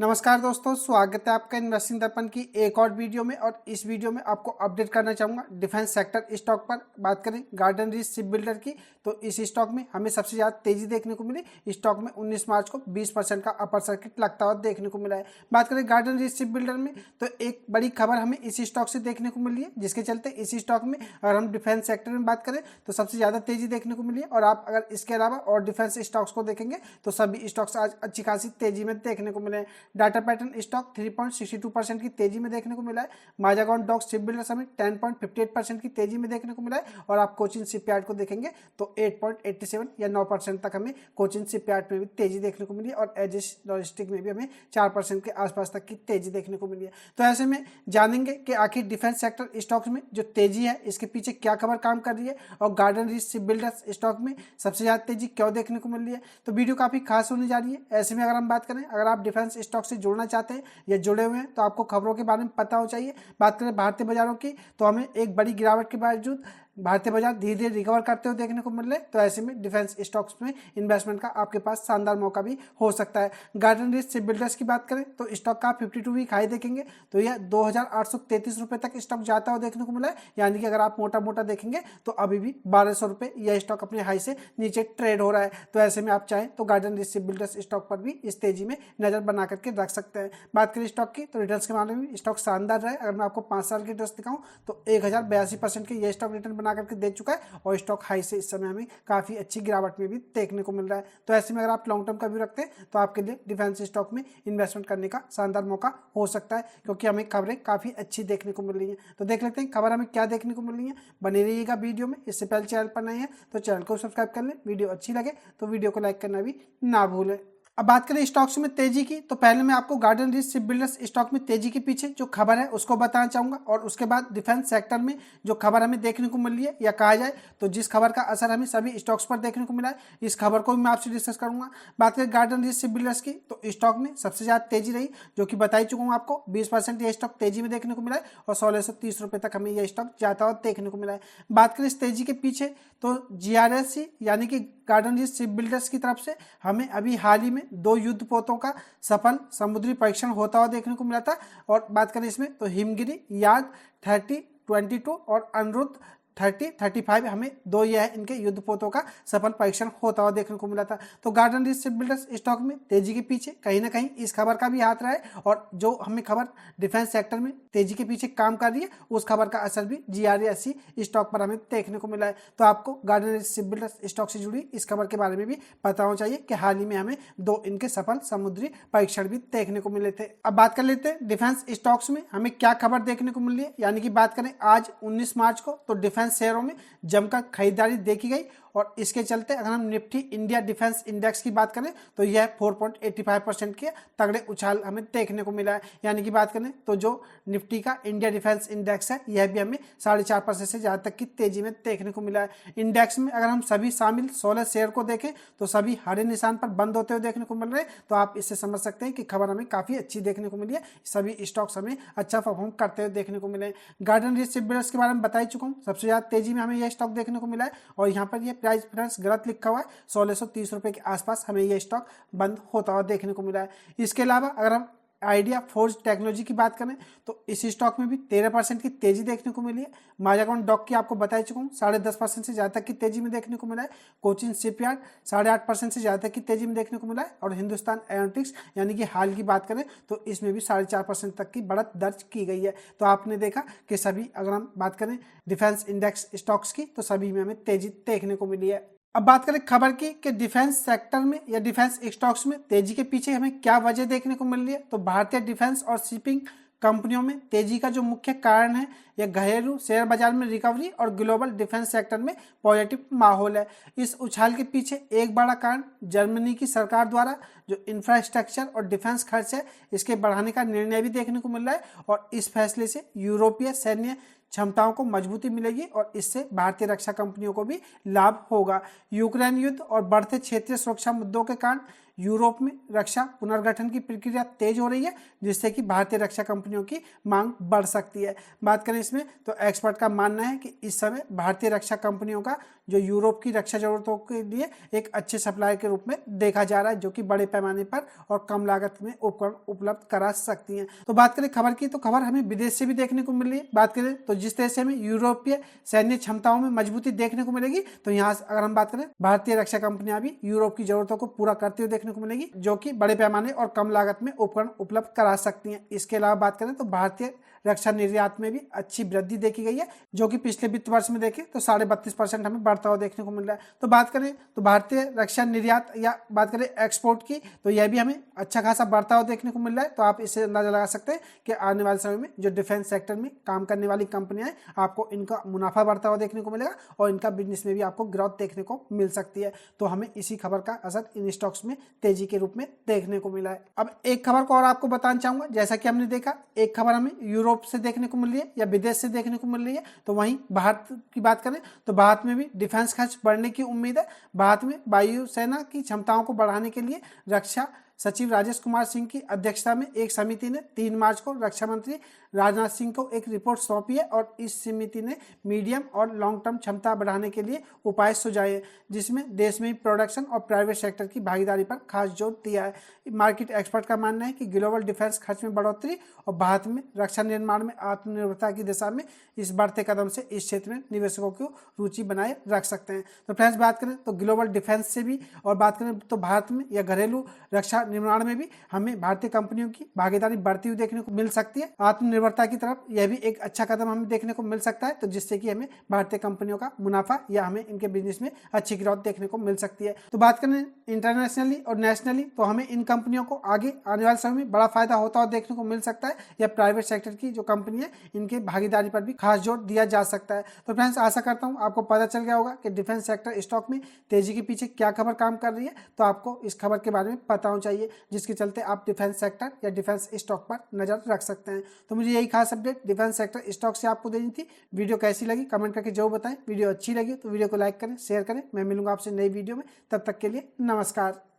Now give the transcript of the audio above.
नमस्कार दोस्तों, स्वागत है आपका इन्वेस्टिंग दर्पण की एक और वीडियो में। और इस वीडियो में आपको अपडेट करना चाहूँगा डिफेंस सेक्टर स्टॉक पर। बात करें गार्डन रीच शिप बिल्डर की, तो इस स्टॉक में हमें सबसे ज़्यादा तेजी देखने को मिली। स्टॉक में 19 मार्च को 20% का अपर सर्किट लगता हुआ देखने को मिला है। बात करें गार्डन रीच शिप बिल्डर में, तो एक बड़ी खबर हमें इस स्टॉक से देखने को मिली है, जिसके चलते इस स्टॉक में अगर हम डिफेंस सेक्टर में बात करें तो सबसे ज़्यादा तेजी देखने को मिली है। और आप अगर इसके अलावा और डिफेंस स्टॉक्स को देखेंगे तो सभी स्टॉक्स आज अच्छी खासी तेजी में देखने को मिले हैं। डाटा पैटर्न स्टॉक 3.62% की तेजी में देखने को मिला है। माजागॉन डॉक शिप बिल्डर्स हमें 10.58% की तेजी में देखने को मिला है। और आप कोचिन शिपयार्ड को देखेंगे तो 8.87 या 9% तक हमें कोचिन शिपयार्ड में भी तेजी देखने को मिली है। और एजिस लॉजिस्टिक में भी हमें 4% के आसपास तक की तेजी देखने को मिली है। तो ऐसे में जानेंगे कि आखिर डिफेंस सेक्टर स्टॉक्स में जो तेजी है इसके पीछे क्या खबर काम कर रही है, और garden reach ship builders stock में सबसे ज्यादा तेजी क्यों देखने को मिल रही है। तो वीडियो काफी खास होने जा रही है। ऐसे में अगर हम बात करें, अगर आप डिफेंस स्टॉक से जुड़ना चाहते हैं या जुड़े हुए हैं तो आपको खबरों के बारे में पता हो चाहिए। बात करें भारतीय बाजारों की, तो हमें एक बड़ी गिरावट के बावजूद भारतीय बाजार धीरे धीरे रिकवर करते हुए देखने को मिल रहे हैं। तो ऐसे में डिफेंस स्टॉक्स में इन्वेस्टमेंट का आपके पास शानदार मौका भी हो सकता है। गार्डन रीच शिप बिल्डर्स की बात करें तो स्टॉक का 52 वीक हाई देखेंगे तो यह 2833 रुपए तक स्टॉक जाता हुआ देखने को मिला है। यानी कि अगर आप मोटा मोटा देखेंगे तो अभी भी 1200 रुपए यह स्टॉक अपने हाई से नीचे ट्रेड हो रहा है। तो ऐसे में आप चाहें तो garden reach ship builders stock पर भी इस तेजी में नजर बना करके रख सकते हैं। बात करें स्टॉक की, तो रिटर्न्स के मामले में स्टॉक शानदार रहा है। अगर मैं आपको 5 साल की रिटर्न्स दिखाऊं तो 1082% के यह स्टॉक रिटर्न बना करके दे चुका है। और स्टॉक हाई से इस समय हमें काफी अच्छी गिरावट में भी देखने को मिल रहा है। तो ऐसे में अगर आप लॉन्ग टर्म का व्यू रखते हैं तो आपके लिए डिफेंस स्टॉक में इन्वेस्टमेंट करने का शानदार मौका हो सकता है, क्योंकि हमें खबरें काफी अच्छी देखने को मिल रही हैं। तो देख लेते हैं खबर हमें क्या देखने को मिल रही है। बने रहिएगा वीडियो में। इससे पहले चैनल पर नए हैं तो चैनल को सब्सक्राइब कर लें। वीडियो अच्छी लगे तो वीडियो को लाइक करना भी ना भूलें। अब बात करें स्टॉक्स में तेजी की, तो पहले मैं आपको garden reach ship builders stock में तेजी के पीछे जो खबर है उसको बताना चाहूंगा। और उसके बाद डिफेंस सेक्टर में जो खबर हमें देखने को मिल रही है, या कहा जाए तो जिस खबर का असर हमें सभी स्टॉक्स पर देखने को मिला है, इस खबर को भी मैं आपसे डिस्कस करूंगा। बात करें गार्डन रीच शिप बिल्डर्स की, तो स्टॉक में सबसे ज्यादा तेजी रही, जो कि बता ही चुका हूँ आपको। 20% यह स्टॉक तेजी में देखने को मिला है और 1630 रुपए तक हमें यह स्टॉक जाता हुआ देखने को मिला है। बात करें इस तेजी के पीछे, तो जीआरएससी यानी कि गार्डन रीच शिप बिल्डर्स की तरफ से हमें अभी हाल ही में 2 युद्ध पोतों का सफल समुद्री परीक्षण होता हुआ देखने को मिला था। और बात करें इसमें तो हिमगिरी याद 30-22 और अनुरुद्ध 30-35 हमें 2 यह इनके युद्ध पोतों का सफल परीक्षण होता हुआ देखने को मिला था। तो garden reach ship builders stock में तेजी के पीछे कहीं ना कहीं इस खबर का भी हाथ रहा है। और जो हमें खबर डिफेंस सेक्टर में तेजी के पीछे काम कर रही है, उस खबर का असर भी जीआरएससी स्टॉक पर हमें देखने को मिला है। तो आपको garden reach ship builders stock से जुड़ी इस खबर के बारे में भी पता होना चाहिए कि हाल ही में हमें 2 इनके सफल समुद्री परीक्षण भी देखने को मिले थे। अब बात कर लेते हैं डिफेंस स्टॉक्स में हमें क्या खबर देखने को मिल रही है। यानी कि बात करें आज 19 मार्च को, तो डिफेंस शेयरों में जमकर खरीदारी देखी गई। और इसके चलते अगर हम निफ्टी इंडिया डिफेंस इंडेक्स की बात करें तो यह 4.85% के तगड़े उछाल हमें देखने को मिला है। यानी कि बात करें तो जो निफ्टी का इंडिया डिफेंस इंडेक्स है, यह भी हमें 4.5% से ज्यादा तक की तेजी में देखने को मिला है। इंडेक्स में अगर हम सभी शामिल 16 शेयर को देखें तो सभी हरे निशान पर बंद होते हुए देखने को मिल रहे हैं। तो आप इससे समझ सकते हैं कि खबर हमें काफी अच्छी देखने को मिली है। सभी स्टॉक्स हमें अच्छा परफॉर्म करते हुए देखने को मिले। गार्डन रीच शिप बिल्डर्स के बारे में बता ही चुका हूँ, सबसे ज्यादा तेजी में हमें यह स्टॉक देखने को मिला है। और यहाँ पर यह प्राइस डिफरेंस गलत लिखा हुआ है, 1630 रुपए के आसपास हमें यह स्टॉक बंद होता हुआ देखने को मिला है। इसके अलावा अगर हम आइडिया फोर्ज टेक्नोलॉजी की बात करें तो इस स्टॉक में भी 13% की तेजी देखने को मिली है। माजागॉन डॉक की आपको बता चुका हूँ 10.5% से ज्यादा तक की तेजी में देखने को मिला है। कोचिन शिपयार्ड 8.5% से ज्यादा तक की तेजी में देखने को मिला है। और हिंदुस्तान एरोनॉटिक्स यानी कि हाल की बात करें तो इसमें भी 4.5% तक की बढ़त दर्ज की गई है। तो आपने देखा कि सभी अगर हम बात करें डिफेंस इंडेक्स स्टॉक्स की तो सभी में हमें तेजी देखने को मिली है। अब बात करें खबर की कि डिफेंस सेक्टर में या डिफेंस स्टॉक्स में तेजी के पीछे हमें क्या वजह देखने को मिल रही है। तो भारतीय डिफेंस और शिपिंग कंपनियों में तेजी का जो मुख्य कारण है यह घरेलू शेयर बाजार में रिकवरी और ग्लोबल डिफेंस सेक्टर में पॉजिटिव माहौल है। इस उछाल के पीछे एक बड़ा कारण जर्मनी की सरकार द्वारा जो इंफ्रास्ट्रक्चर और डिफेंस खर्च है इसके बढ़ाने का निर्णय भी देखने को मिल रहा है। और इस फैसले से यूरोपीय सैन्य क्षमताओं को मजबूती मिलेगी और इससे भारतीय रक्षा कंपनियों को भी लाभ होगा। यूक्रेन युद्ध और बढ़ते क्षेत्रीय सुरक्षा मुद्दों के कारण यूरोप में रक्षा पुनर्गठन की प्रक्रिया तेज हो रही है, जिससे कि भारतीय रक्षा कंपनियों की मांग बढ़ सकती है। बात करें इसमें तो एक्सपर्ट का मानना है कि इस समय भारतीय रक्षा कंपनियों का जो यूरोप की रक्षा जरूरतों के लिए एक अच्छे सप्लायर के रूप में देखा जा रहा है, जो कि बड़े पैमाने पर और कम लागत में उपकरण उपलब्ध करा सकती हैं। तो बात करें खबर की, तो खबर हमें विदेश से भी देखने को मिल रही है। बात करें तो जिस तरह से हमें यूरोपीय सैन्य क्षमताओं में मजबूती देखने को मिलेगी, तो यहाँ अगर हम बात करें भारतीय रक्षा कंपनियां भी यूरोप की जरूरतों को पूरा करते हुए देखने को मिलेगी, जो कि बड़े पैमाने और कम लागत में उपकरण उपलब्ध करा सकती हैं। इसके अलावा बात करें तो भारतीय रक्षा निर्यात में भी अच्छी वृद्धि देखी गई है, जो कि पिछले वित्त वर्ष में देखें तो 32.5% हमें बढ़ता हुआ देखने को मिल रहा है। तो बात करें तो भारतीय रक्षा निर्यात या बात करें एक्सपोर्ट की, तो यह भी हमें अच्छा खासा बढ़ता हुआ देखने को मिल रहा है। तो आप इससे अंदाजा लगा सकते हैं कि आने वाले समय में जो डिफेंस सेक्टर में काम करने वाली कंपनियां हैं, आपको इनका मुनाफा बढ़ता हुआ देखने को मिलेगा और इनका बिजनेस में भी आपको ग्रोथ देखने को मिल सकती है। तो हमें इसी खबर का असर इन स्टॉक्स में तेजी के रूप में देखने को मिला है। अब एक खबर को और आपको बताना चाहूंगा, जैसा कि हमने देखा एक खबर हमें यूरोप से देखने को मिल रही है या विदेश से देखने को मिल रही है, तो वहीं भारत की बात करें तो भारत में भी डिफेंस खर्च बढ़ने की उम्मीद है। भारत में वायुसेना की क्षमताओं को बढ़ाने के लिए रक्षा सचिव राजेश कुमार सिंह की अध्यक्षता में एक समिति ने 3 मार्च को रक्षा मंत्री राजनाथ सिंह को एक रिपोर्ट सौंपी है और इस समिति ने मीडियम और लॉन्ग टर्म क्षमता बढ़ाने के लिए उपाय सुझाए हैं, जिसमें देश में प्रोडक्शन और प्राइवेट सेक्टर की भागीदारी पर खास जोर दिया है। मार्केट एक्सपर्ट का मानना है कि ग्लोबल डिफेंस खर्च में बढ़ोतरी और भारत में रक्षा निर्माण में आत्मनिर्भरता की दिशा में इस बढ़ते कदम से इस क्षेत्र में निवेशकों को रुचि बनाए रख सकते हैं। तो फ्रेंड्स बात करें तो ग्लोबल डिफेंस से भी और बात करें तो भारत में या घरेलू रक्षा निर्माण में भी हमें भारतीय कंपनियों की भागीदारी बढ़ती हुई देखने को मिल सकती है। आत्मनिर्भरता की तरफ यह भी एक अच्छा कदम हमें देखने को मिल सकता है, तो जिससे कि हमें भारतीय कंपनियों का मुनाफा या हमें इनके बिजनेस में अच्छी ग्रोथ देखने को मिल सकती है। तो बात करें इंटरनेशनली और नेशनली, तो हमें इन कंपनियों को आगे आने वाले समय में बड़ा फायदा होता हुआ देखने को मिल सकता है या प्राइवेट सेक्टर की जो कंपनी है इनके भागीदारी पर भी खास जोर दिया जा सकता है। तो फ्रेंड्स आशा करता हूँ आपको पता चल गया होगा कि डिफेंस सेक्टर स्टॉक में तेजी के पीछे क्या खबर काम कर रही है। तो आपको इस खबर के बारे में पता होना चाहिए, जिसके चलते आप डिफेंस सेक्टर या डिफेंस स्टॉक पर नजर रख सकते हैं। तो मुझे यही खास अपडेट डिफेंस सेक्टर स्टॉक से आपको देनी थी। वीडियो कैसी लगी कमेंट करके जरूर बताएं। वीडियो अच्छी लगी तो वीडियो को लाइक करें, शेयर करें। मैं मिलूंगा आपसे नई वीडियो में, तब तक के लिए नमस्कार।